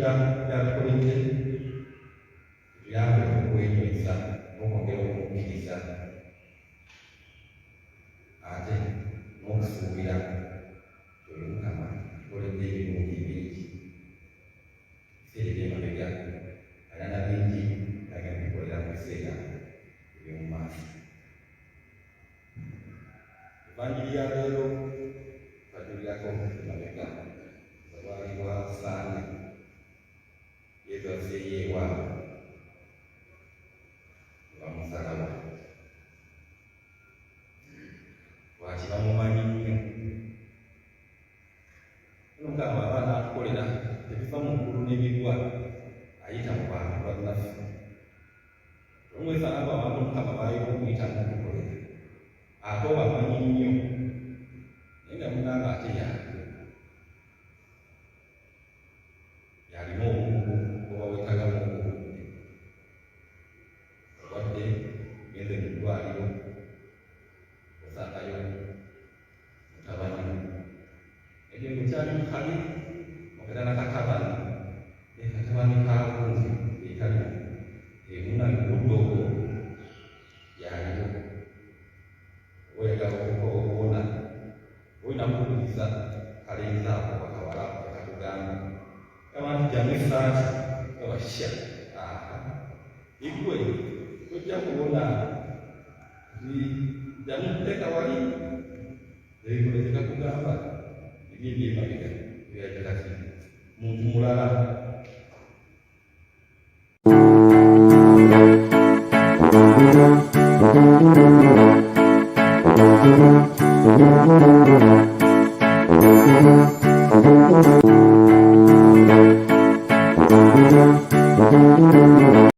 yakoledde tuyambe okwenyeza n'okwongera okukkiriza ate n'okusuubira oyo Mukama tukoledde ebirungi bingi ebiseera eby'emabega alana bingi agenda bikolera mu biseera eby'omu maaso. Evanjiri ya leero batulirako emabega lwali lwa Sande yeebazeeyo ewaabwe bamusalawo lwaki bamumanyi nnyo. Mukama abaana atukolera ebiva mu ggulu n'ebigwa ayita mu bantu bannaffe. Olw'omwesanga abantu Mukama baayita okuyitamu okukolera ate obamanyi nnyo naye nga munanga ate yalimu obukugu obawekagamu obuludde obwadde genze mu ddwaliro osangayo mutabani ekintu kyali mukabi okera nakatabani katabani kalungi ekalimu emunani budde obwo yaliyo oyagala okuwona olina kuwuliriza kalenza ako bakawala kakatugamba abantu jamu esaati abasya igwe ojja kuwona jamu teka wali ebikolezeka kugamba ebindi emabega byajakati muntu mulala.